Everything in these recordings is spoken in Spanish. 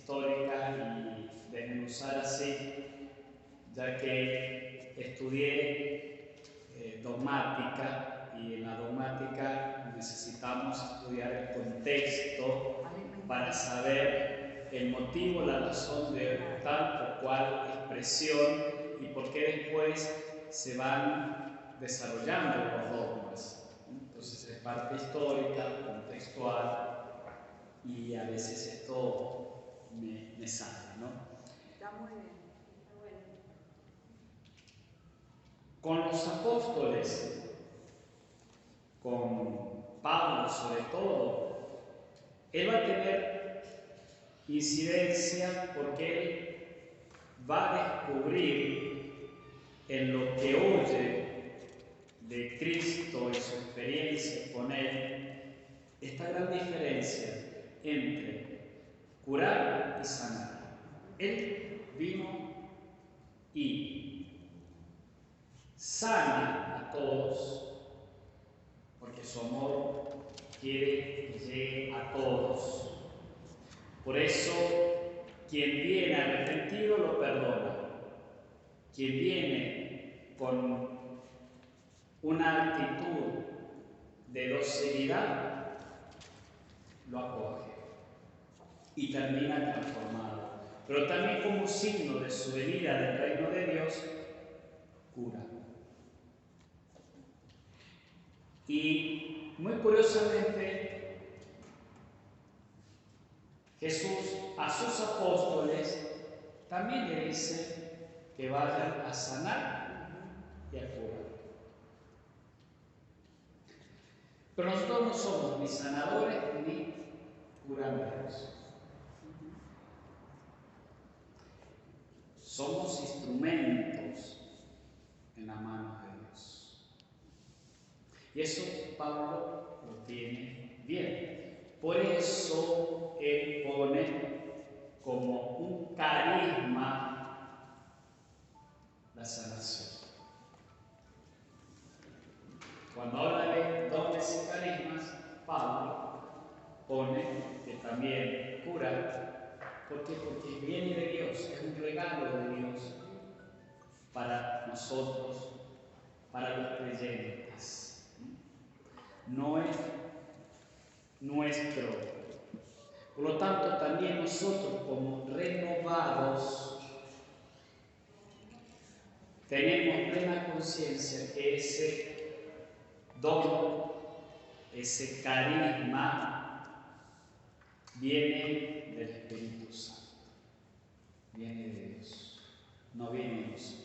histórica y desmenuzar así, ya que estudié dogmática, y en la dogmática necesitamos estudiar el contexto para saber el motivo, la razón de tal o cual expresión y por qué después se van desarrollando los dogmas. Entonces es parte histórica, contextual, y a veces esto me sale, ¿no? Está muy bien, está bueno. Con los apóstoles, con Pablo sobre todo, él va a tener incidencia porque él va a descubrir en lo que oye de Cristo y su experiencia con él esta gran diferencia entre curar y sanar. Él vino y sana a todos, porque su amor quiere que llegue a todos. Por eso, quien viene arrepentido lo perdona. Quien viene con una actitud de docilidad lo acoge y termina transformado. Pero también como signo de su venida del reino de Dios, cura. Y muy curiosamente, Jesús a sus apóstoles también le dice que vayan a sanar y a curar. Pero nosotros no somos ni sanadores ni curanderos. Somos instrumentos en la mano de Dios. Y eso Pablo lo tiene bien. Por eso él pone como un carisma la sanación. Cuando habla de dones y carismas, Pablo pone que también cura. ¿Por qué? Porque viene de Dios, es un regalo de Dios para nosotros, para los creyentes. No es nuestro. Por lo tanto, también nosotros, como renovados, tenemos plena conciencia que ese don, ese carisma, viene del Espíritu Santo. Viene de Dios, no viene de nosotros.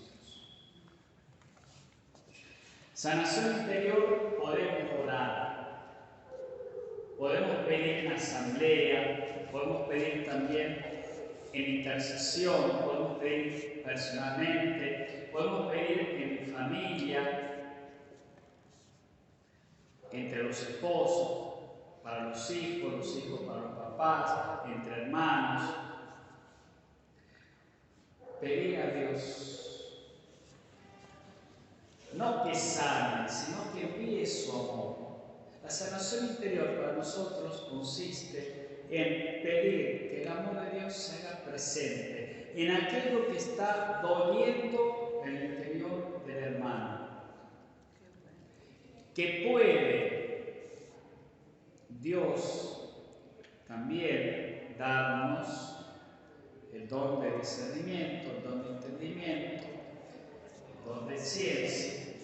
Sanación interior, podemos orar, podemos pedir en asamblea, podemos pedir también en intercesión, podemos pedir personalmente, podemos pedir en familia, entre los esposos, para los hijos para los papás, entre hermanos. Pedir a Dios, no que sane, sino que envíe su amor. La sanación interior para nosotros consiste en pedir que el amor de Dios se haga presente en aquello que está doliendo en el interior del hermano. Que puede Dios también darnos el don de discernimiento, el don de entendimiento, el don de ciencia,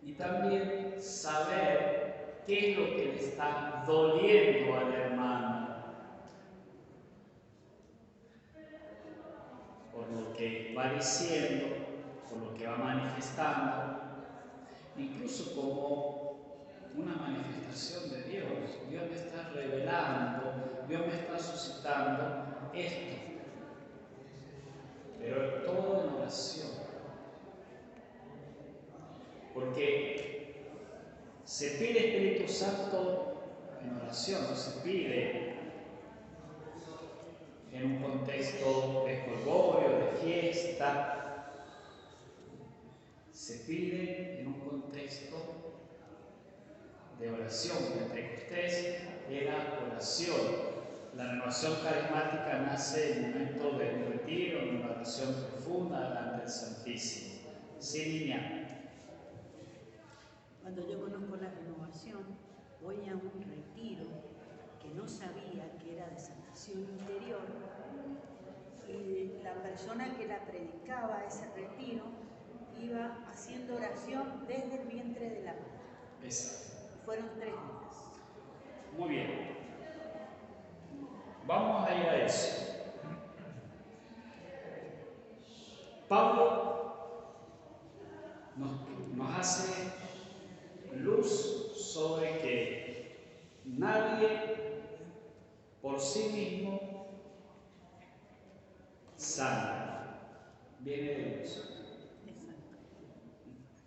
y también saber qué es lo que le está doliendo al hermano, por lo que va diciendo, por lo que va manifestando, incluso como una manifestación de Dios. Dios me está revelando, Dios me está suscitando esto, pero todo en oración, porque se pide Espíritu Santo en oración, no se pide en un contexto de jolgorio, de fiesta, se pide en un contexto de oración. Pentecostés era oración. La renovación carismática nace en el momento de un retiro, en una oración profunda delante del Santísimo. Sí, niña. Cuando yo conozco la renovación, voy a un retiro que no sabía que era de sanación interior, y la persona que la predicaba ese retiro iba haciendo oración desde el vientre de la madre. Exacto. Fueron 3 días. Muy bien. Vamos a ir a eso. Pablo nos hace luz sobre que nadie por sí mismo sana, viene de Dios.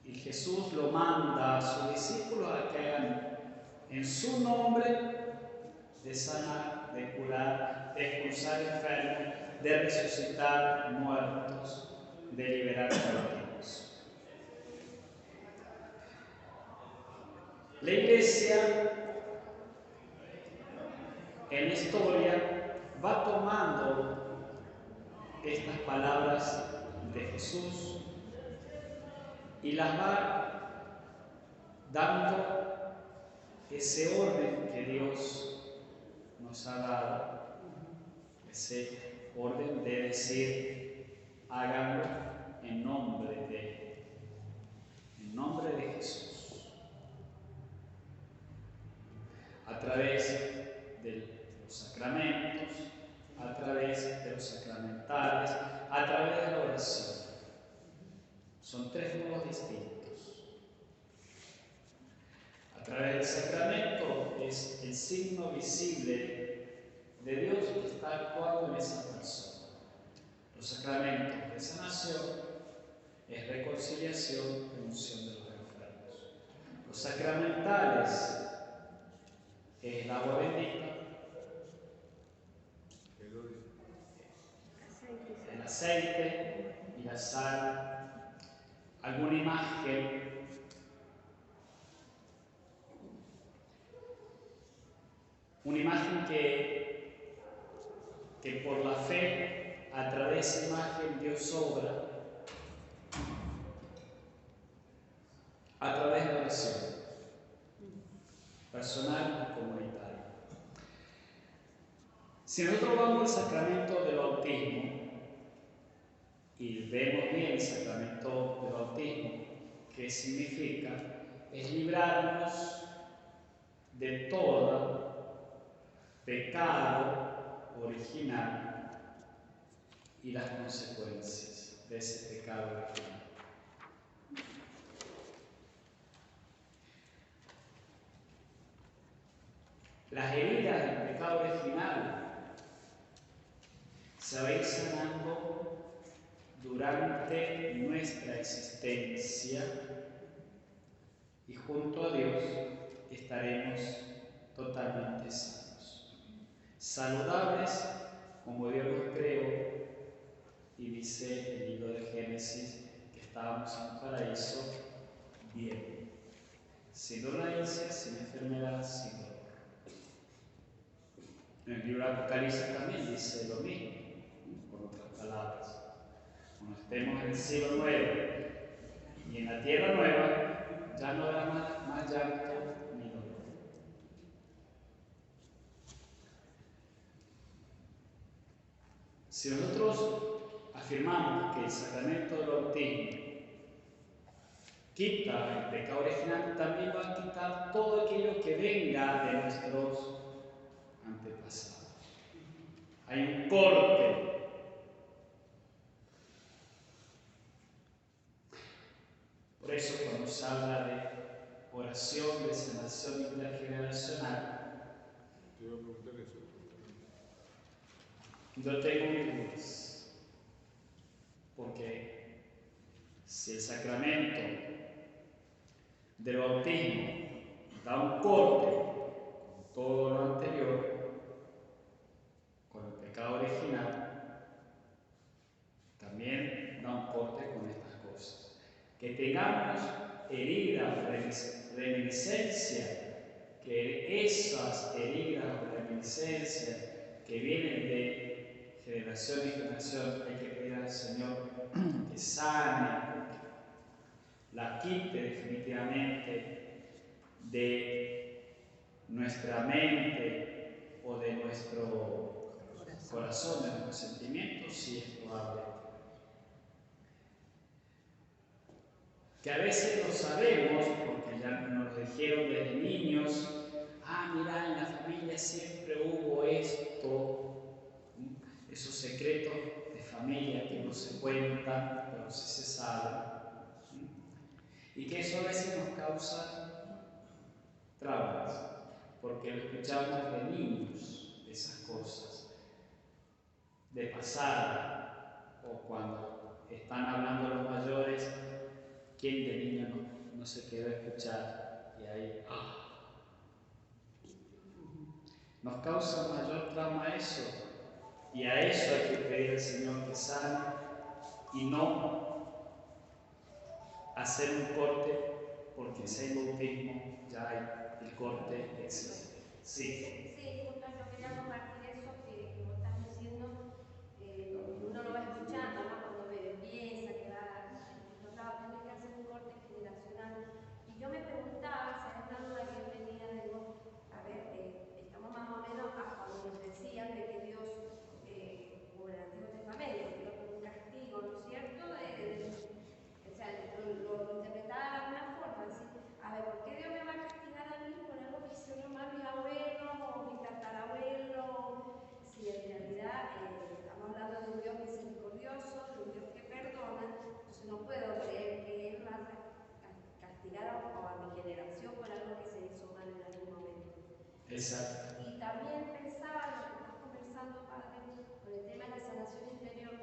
Y Jesús lo manda a sus discípulos a que hagan en su nombre de sanar, de curar, de expulsar enfermos, de resucitar muertos, de liberar cautivos. La Iglesia en la historia va tomando estas palabras de Jesús y las va dando ese orden que Dios nos ha dado, ese orden de decir, háganlo en nombre de Jesús. A través de los sacramentos, a través de los sacramentales, a través de la oración. Son 3 modos distintos. A través del sacramento es el signo visible de Dios que está actuando en esa persona. Los sacramentos de sanación es reconciliación y unción de los enfermos. Los sacramentales es el agua bendita, el aceite y la sal, alguna imagen, una imagen que por la fe, a través de esa imagen, Dios obra, a través de la oración, personal y comunitaria. Si nosotros vamos al sacramento del bautismo y vemos bien el sacramento del bautismo, ¿qué significa? Es librarnos de todo pecado original y las consecuencias de ese pecado original. Las heridas del pecado original se va a ir sanando durante nuestra existencia y junto a Dios estaremos totalmente sanos, saludables como Dios los creó, y dice el libro de Génesis que estábamos en un paraíso bien, sin dolencia, sin enfermedad, sin dolor. En el libro de Apocalipsis también dice lo mismo, con otras palabras. Cuando estemos en el cielo nuevo y en la tierra nueva, ya no habrá más llanto ni dolor. Si nosotros afirmamos que el sacramento del bautismo quita el pecado original, también va a quitar todo aquello que venga de nuestros antepasados. Hay un corte. Por eso cuando se habla de oración de sanación intergeneracional, yo tengo mis dudas, porque si el sacramento del bautismo da un corte con todo lo anterior, con el pecado original, también da un corte con estas cosas. Que tengamos heridas, reminiscencia, que esas heridas o reminiscencias que vienen de generación en generación, hay que pedir al Señor que sane, la quite definitivamente de nuestra mente o de nuestro corazón, de nuestros sentimientos, sí es probable. Que a veces lo sabemos porque ya nos lo dijeron desde niños. Mira, en la familia siempre hubo esto, esos secretos de familia que no se cuentan, pero sí se saben. Y que eso a veces nos causa traumas, porque lo escuchamos de niños, esas cosas, de pasada, o cuando están hablando los mayores, ¿quién de niño no se quedó a escuchar? Y ahí, nos causa mayor trauma eso, y a eso hay que pedir al Señor que sane y no hacer un corte, porque si hay bautismo ya hay el corte existe. Sí. Sí, justo yo quería compartir eso que vos estás diciendo, uno lo va escuchando, ¿no? Cuando piensa que va en distintos lados, tiene que hacer un corte generacional. Y yo me preguntaba, si hay una duda que yo tenía, digo, a ver, estamos más o menos a cuando nos decían de que Dios, como en el Antiguo Testamento, que Dios pone un castigo, ¿no es cierto? O sea, lo interpretaba de alguna forma, así, a ver, ¿por qué Dios me va a castigar a mí por algo que hicieron mal mis abuelos o mi tatarabuelo? Si en realidad estamos hablando de un Dios misericordioso, de un Dios que perdona, entonces no puedo creer que Él va a castigar a mi generación por algo que se hizo mal en algún momento. Exacto. Y también pensaba, lo que estás conversando, Padre, con el tema de la sanación interior,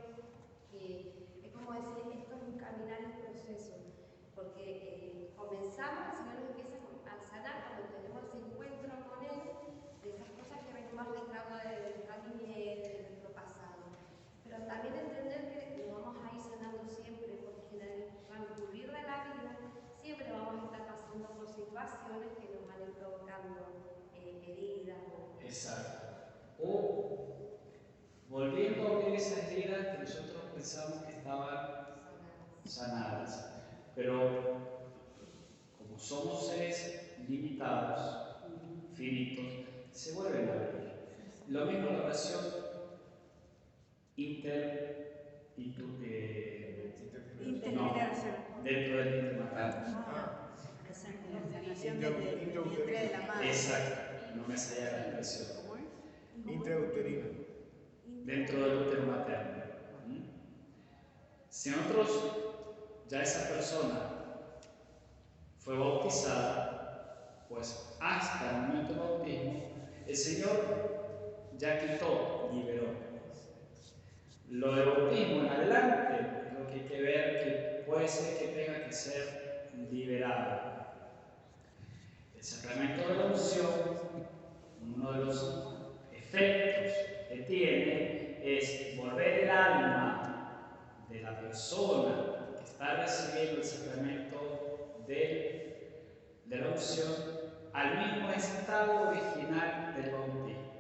que es como decir, esto es un caminar en proceso, porque comenzamos, el Señor nos empieza a sanar cuando tenemos ese encuentro con Él, de esas cosas que venimos arrastrando de nuestra niñez, de nuestro pasado. Pero también entender que nos vamos a ir sanando siempre, porque en el transcurrir de la vida siempre vamos a estar pasando por situaciones que nos van a ir provocando heridas. Exacto. O volviendo a abrir esas heridas que nosotros pensamos que estaban sanadas. Pero como somos seres limitados, finitos, se vuelven a abrir. Lo mismo la oración dentro del intermaterno. La sanación del vientre de la madre. Exacto, no me salía la expresión. Intrauterino. Dentro del útero materno. Si nosotros, ya esa persona fue bautizada, pues hasta el momento del bautismo, el Señor ya quitó, liberó. Lo de bautismo en adelante es lo que hay que ver, que puede ser que tenga que ser liberado. El sacramento de la unción, uno de los efectos que tiene es volver el alma de la persona que está recibiendo el sacramento de la unción al mismo estado original del bautismo.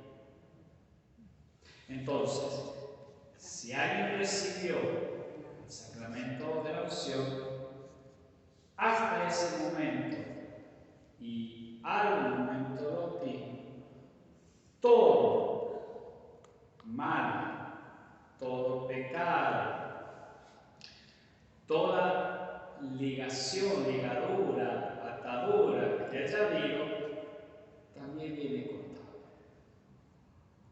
Entonces, si alguien recibió el sacramento de la unción hasta ese momento y al momento del bautismo, todo mal, todo pecado, toda ligación, ligadura, atadura que haya habido, también viene cortado.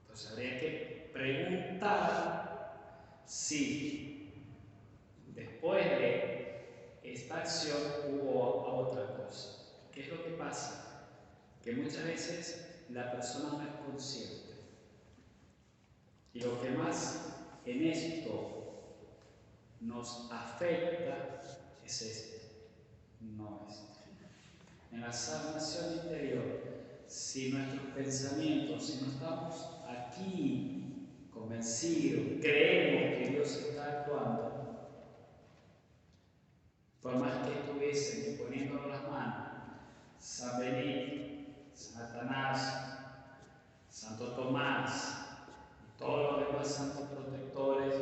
Entonces habría que preguntar si después de esta acción hubo otra cosa. ¿Qué es lo que pasa? Que muchas veces la persona no es consciente. Y lo que más en esto nos afecta es esto, no esto. En la sanación interior, si nuestros pensamientos, si no estamos aquí convencidos, creemos que Dios está actuando, por más que estuviesen poniéndonos las manos, San Benito, San Atanasio, Santo Tomás, todos los demás santos protectores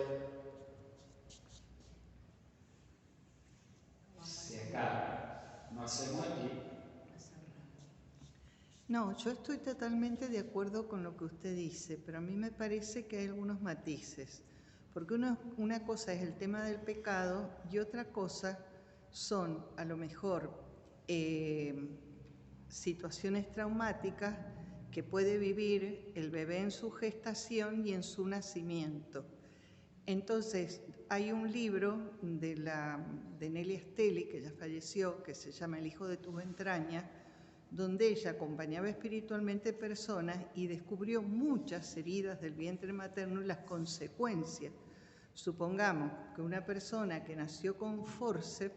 se acaban. No hacemos aquí. No, yo estoy totalmente de acuerdo con lo que usted dice, pero a mí me parece que hay algunos matices, porque una cosa es el tema del pecado y otra cosa son a lo mejor situaciones traumáticas que puede vivir el bebé en su gestación y en su nacimiento. Entonces, hay un libro de Nelia Stelli, que ya falleció, que se llama El hijo de tus entrañas, donde ella acompañaba espiritualmente personas y descubrió muchas heridas del vientre materno y las consecuencias. Supongamos que una persona que nació con forceps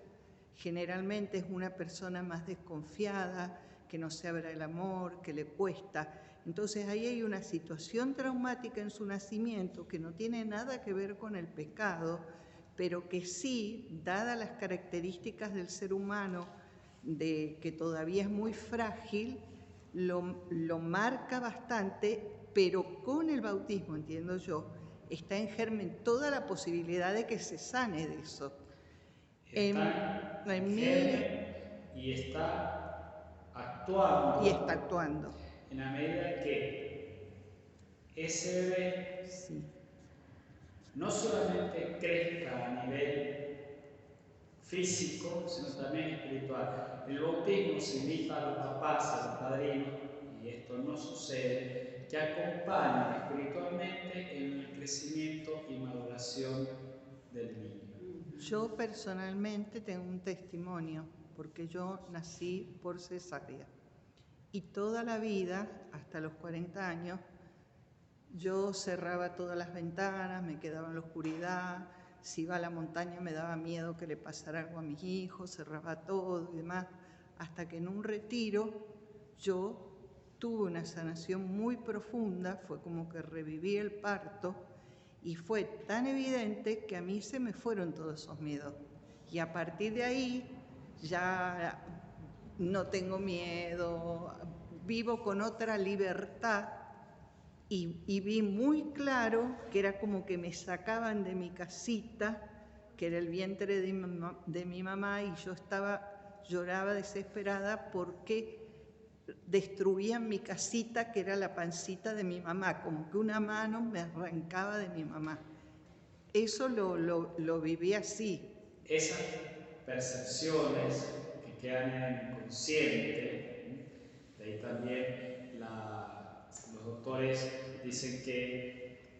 generalmente es una persona más desconfiada, que no se abre el amor, que le cuesta. Entonces ahí hay una situación traumática en su nacimiento que no tiene nada que ver con el pecado, pero que sí, dadas las características del ser humano, de que todavía es muy frágil, lo marca bastante, pero con el bautismo, entiendo yo, está en germen toda la posibilidad de que se sane de eso. Está en germen y está actuando. Y está actuando. En la medida que ese bebé Sí. no solamente crezca a nivel físico, sino también espiritual. El bautismo se invita a los papás, a los padrinos, y esto no sucede, que acompañen espiritualmente en el crecimiento y maduración del niño. Yo personalmente tengo un testimonio, porque yo nací por cesárea. Y toda la vida, hasta los 40 años, yo cerraba todas las ventanas, me quedaba en la oscuridad. Si iba a la montaña me daba miedo que le pasara algo a mis hijos, cerraba todo y demás, hasta que en un retiro yo tuve una sanación muy profunda, fue como que reviví el parto y fue tan evidente que a mí se me fueron todos esos miedos. Y a partir de ahí ya no tengo miedo, vivo con otra libertad. Y vi muy claro que era como que me sacaban de mi casita, que era el vientre de mi mamá, y yo lloraba desesperada porque destruían mi casita, que era la pancita de mi mamá, como que una mano me arrancaba de mi mamá. Eso lo viví así. Esas percepciones que quedan en el inconsciente, de ahí también los doctores dicen que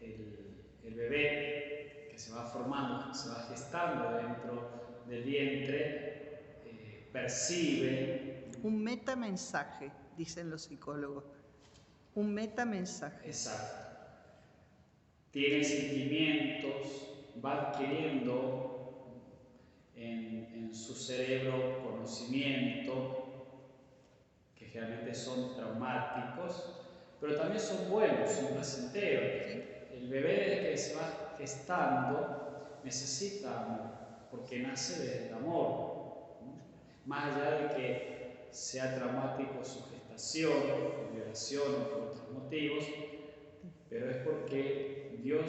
el bebé que se va formando, que se va gestando dentro del vientre, percibe un metamensaje, dicen los psicólogos, un metamensaje. Exacto. Tiene sentimientos, va adquiriendo en su cerebro conocimiento, que generalmente son traumáticos, pero también son buenos, son placenteros. El bebé desde que se va gestando necesita amor, porque nace desde el amor, ¿no? Más allá de que sea traumático su gestación, por violación o por otros motivos, pero es porque Dios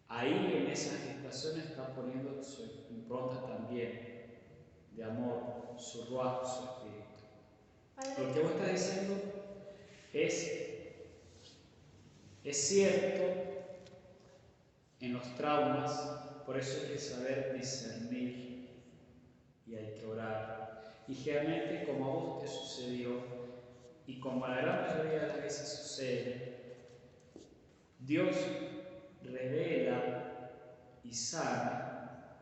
ahí en esa gestación está poniendo su impronta también de amor, su ruaj, su espíritu. Lo que vos estás diciendo es cierto en los traumas, por eso hay que saber discernir y hay que orar. Y generalmente, como a vos te sucedió, y como a la gran mayoría de las veces sucede, Dios revela y sana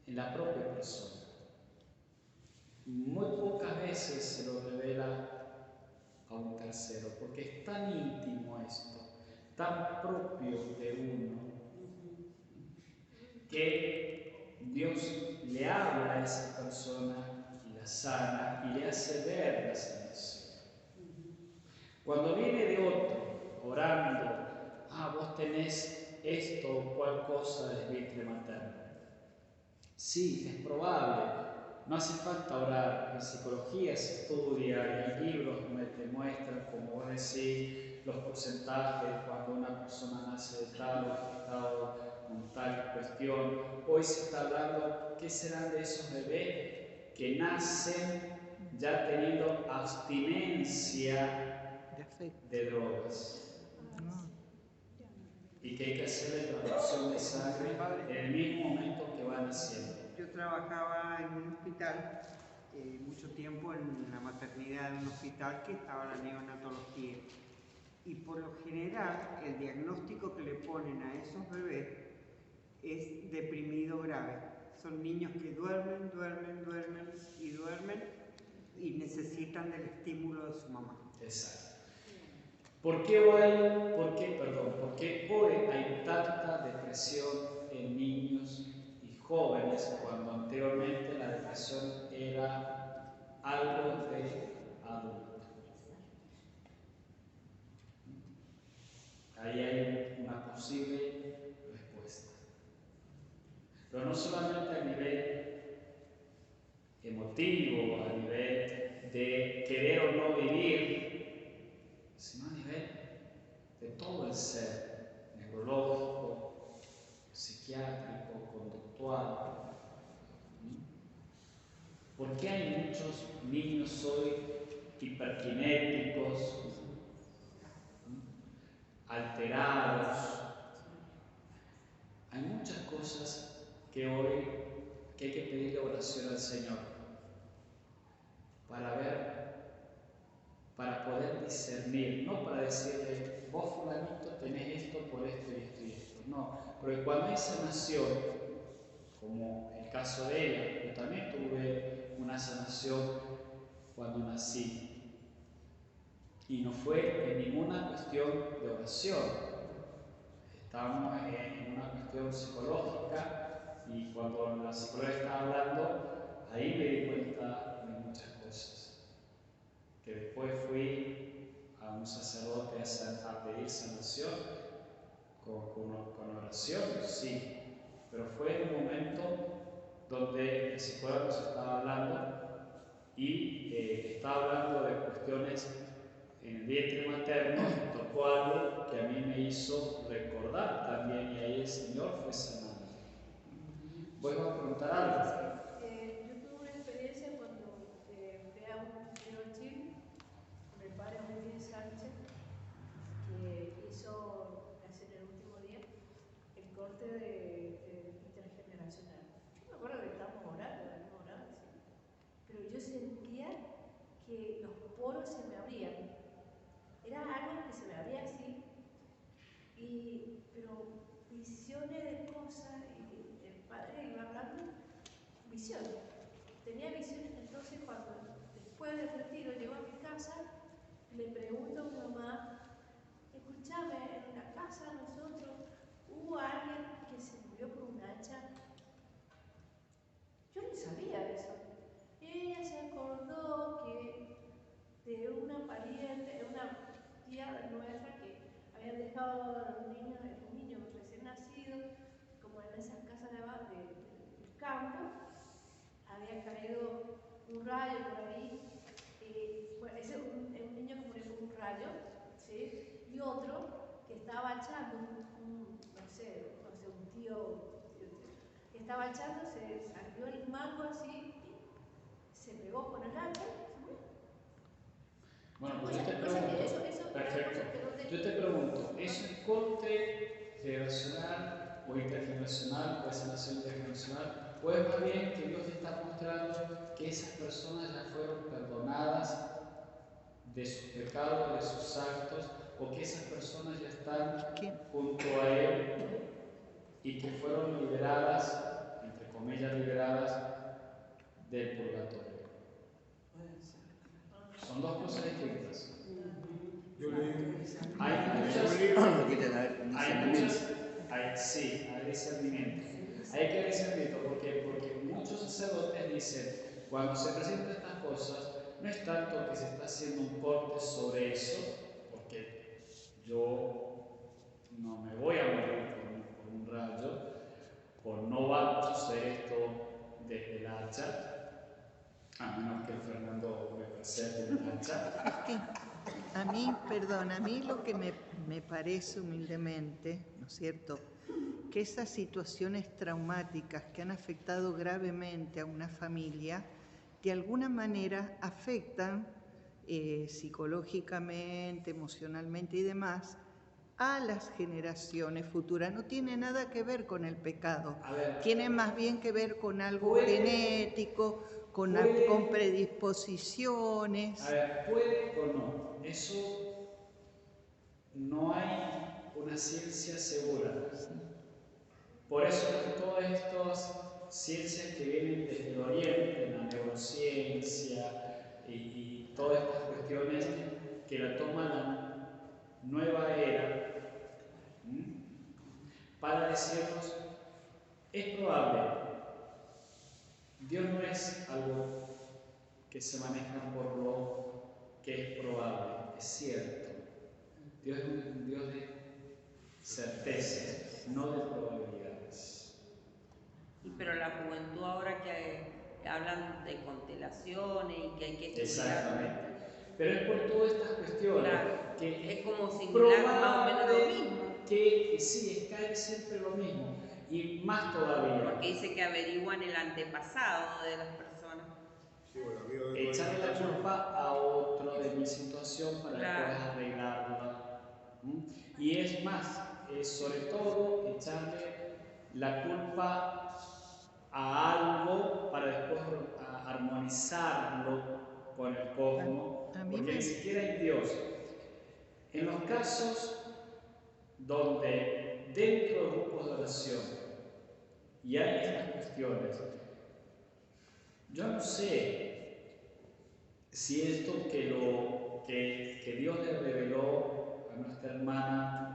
en la propia persona. Muy pocas veces se lo revela a un tercero, porque es tan íntimo esto, tan propio de uno, que Dios le habla a esa persona y la sana y le hace ver la sanación. Cuando viene de otro orando, vos tenés esto o cual cosa del vientre materno. Sí, es probable. No hace falta orar. En psicología se estudia, hay libros donde te muestran, como vos decís, los porcentajes, cuando una persona nace de tal o afectado con tal cuestión. Hoy se está hablando, ¿qué serán de esos bebés que nacen ya teniendo abstinencia de drogas? Y que hay que hacerle transfusión de sangre en el mismo momento que van naciendo. Yo trabajaba en un hospital mucho tiempo en la maternidad de un hospital que estaba la neonatología. Y por lo general, el diagnóstico que le ponen a esos bebés es deprimido grave. Son niños que duermen y necesitan del estímulo de su mamá. Exacto. ¿Por qué hoy hay tanta depresión en niños y jóvenes cuando anteriormente la depresión era algo de adulto? Ahí hay una posible respuesta. Pero no solamente a nivel emotivo, a nivel de querer o no vivir, sino a nivel de todo el ser, neurológico, psiquiátrico, conductual. ¿Por qué hay muchos niños hoy hiperkinéticos, alterados? Hay muchas cosas que hoy hay que pedirle oración al Señor para ver, para poder discernir, no para decirle, vos fulanito tenés esto por esto y esto y esto, no, porque cuando hay sanación, como el caso de ella, yo también tuve una sanación cuando nací, y no fue en ninguna cuestión de oración, estábamos en una cuestión psicológica, y cuando la psicóloga estaba hablando, ahí me di cuenta de muchas cosas, que después fui a un sacerdote a pedir sanación con oración, sí, pero fue en un momento donde el psicólogo nos estaba hablando y estaba hablando de cuestiones en el vientre materno, me tocó algo que a mí me hizo recordar también, y ahí el Señor fue sanando. ¿Vos vas a preguntar algo? Yo tuve una experiencia cuando fui a un retiro en Chile con el padre Joaquín Sánchez, que hizo, hace el último día, el corte intergeneracional. Yo me acuerdo que estábamos orando, sí, pero yo sentía que los poros se me abrían. Era algo que se me abría así, pero visiones de cosas, y el padre iba hablando, visiones. Tenía visiones, entonces cuando después del retiro llego a mi casa, le pregunto a mi mamá, escúchame, en la casa de nosotros hubo alguien que se murió por un hacha. Yo no sabía eso. Ella se acordó que de una pariente, una tía nuestra que habían dejado a un niño recién nacido, como en esas casas del campo, había caído un rayo por ahí, bueno, ese es un niño que murió por un rayo, ¿sí? Y otro que estaba echando, un tío que estaba echando, se salió el mango así, y se pegó con el hacha. Bueno, pues yo te pregunto, perfecto, yo te pregunto, ¿es un corte generacional o intergeneracional, o es sanación intergeneracional, o es más bien que Dios te está mostrando que esas personas ya fueron perdonadas de sus pecados, de sus actos, o que esas personas ya están junto a Él y que fueron liberadas, entre comillas liberadas, del purgatorio? Son dos cosas distintas. Hay discernimiento. Hay que discernir, porque muchos sacerdotes dicen, cuando se presentan estas cosas, no es tanto que se está haciendo un corte sobre eso, porque yo no me voy a morir por un rayo, o no va a suceder esto desde el hacha, a menos que Fernando me presente un hacha. A a mí lo que me parece humildemente, ¿no es cierto?, que esas situaciones traumáticas que han afectado gravemente a una familia, de alguna manera afectan psicológicamente, emocionalmente y demás, a las generaciones futuras. No tiene nada que ver con el pecado, tiene más bien que ver con algo genético, con predisposiciones. A ver, puede o no, eso no hay una ciencia segura. Por eso todas estas ciencias que vienen desde el Oriente, la neurociencia y todas estas cuestiones que la toma la nueva era, para decirnos, es probable. Dios no es algo que se maneja por lo que es probable, es cierto. Dios es un Dios de certezas, no de probabilidades. Pero la juventud ahora que hablan de constelaciones y que hay que estudiar. Exactamente. Pero es por todas estas cuestiones. Claro, que es como similar, más o menos lo mismo. Que sí, es caer siempre lo mismo. Y más todavía. Porque dice que averiguan el antepasado de las personas. Sí, bueno, echarle la culpa a otro de mi situación para Claro. después arreglarla. Y es más, sobre todo echarle la culpa a algo para después armonizarlo con el cosmos, porque ni siquiera hay Dios. En los casos donde dentro de grupos de oración y hay estas cuestiones, yo no sé si esto que Dios le reveló a nuestra hermana,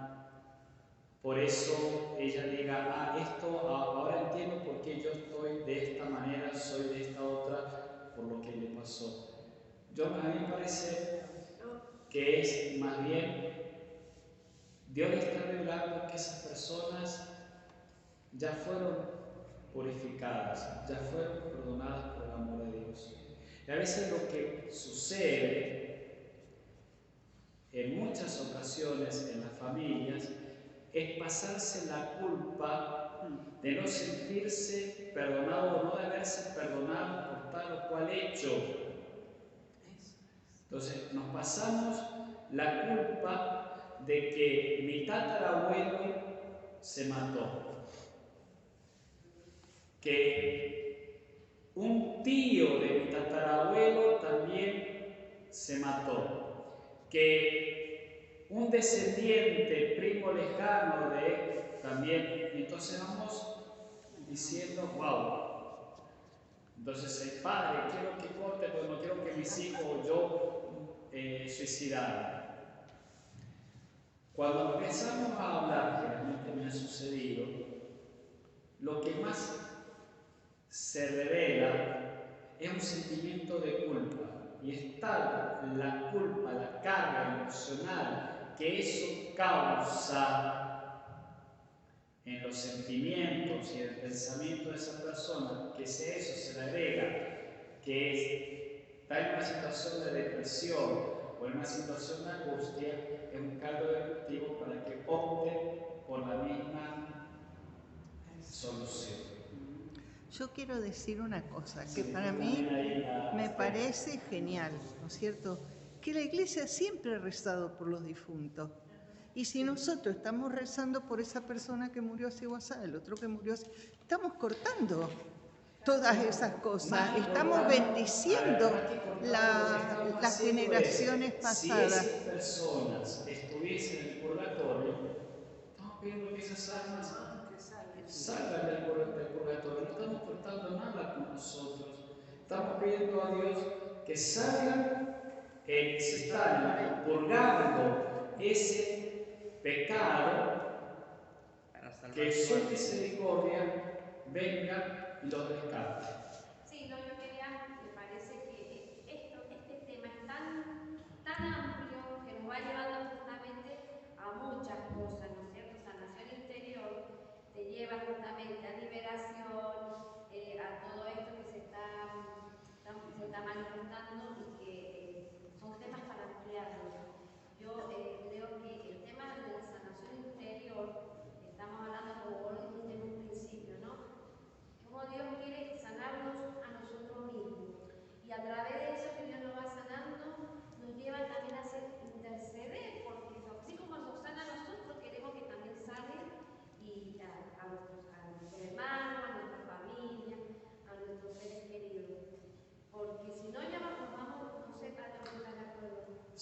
por eso ella diga, esto ahora entiendo por qué yo estoy de esta manera, soy de esta otra, por lo que le pasó. A mí me parece que es más bien Dios le está revelando que esas personas ya fueron purificadas, ya fueron perdonadas por el amor de Dios. Y a veces lo que sucede en muchas ocasiones en las familias es pasarse la culpa de no sentirse perdonado o no de haberse perdonado por tal o cual hecho. Entonces nos pasamos la culpa de que mi tatarabuelo se mató, que un tío de mi tatarabuelo también se mató, que un descendiente, primo lejano de él también. Y entonces vamos diciendo, wow. Entonces el padre, quiero que corte porque no quiero que mis hijos o yo suicidaran. Cuando empezamos a hablar, generalmente me ha sucedido, lo que más se revela es un sentimiento de culpa. Y es tal la culpa, la carga emocional que eso causa en los sentimientos y en el pensamiento de esa persona, que si eso se le agrega, que está en una situación de depresión o en una situación de angustia, es un caldo de cultivo para que opte por la misma solución. Yo quiero decir una cosa que para mí me parece genial, ¿no es cierto? Que la Iglesia siempre ha rezado por los difuntos. Y si nosotros estamos rezando por esa persona que murió hace WhatsApp, el otro que murió hace... Estamos cortando todas esas cosas, estamos bendiciendo las generaciones pasadas. Si esas personas estuviesen en el purgatorio, estamos pidiendo que esas almas salgan del purgatorio, no estamos cortando nada con nosotros, estamos pidiendo a Dios que salgan, se están purgando ese pecado, que su misericordia venga y los rescate. Sí, no, yo quería, me parece que este tema es tan amplio que nos va llevando justamente a muchas cosas, ¿no es cierto? Sanación interior te lleva justamente a liberación, a todo esto que se está manifestando y que son temas para ampliarlo.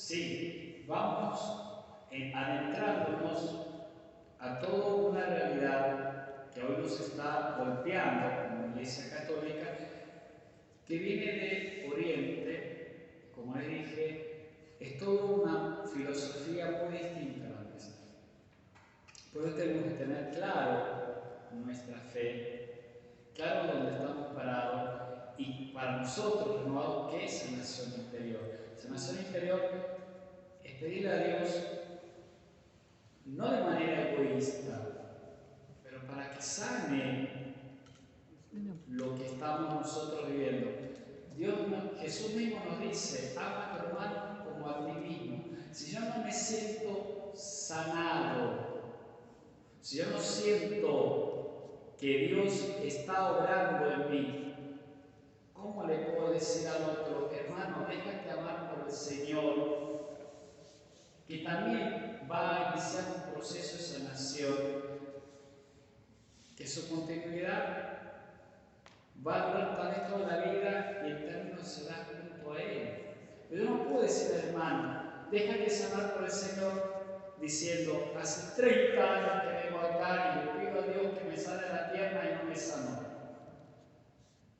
sí, vamos adentrándonos a toda una realidad que hoy nos está golpeando como Iglesia Católica, que viene de Oriente, como les dije, es toda una filosofía muy distinta a la nuestra. Por eso tenemos que tener claro nuestra fe, claro dónde estamos parados, y para nosotros, renovado, ¿qué es sanación interior? Sanación interior es pedirle a Dios, no de manera egoísta, pero para que sane lo que estamos nosotros viviendo. Jesús mismo nos dice, ama a tu hermano como a ti mismo. Si yo no me siento sanado, si yo no siento que Dios está obrando en mí, ¿cómo le puedo decir al otro, hermano, déjate amar por el Señor, que también va a iniciar un proceso de sanación, que su continuidad va a durar tal vez toda la vida y el término será junto a Él? Pero yo no puedo decir, hermano, déjate sanar por el Señor, diciendo, hace 30 años que vengo acá y le pido a Dios que me sane la pierna y no me sanó.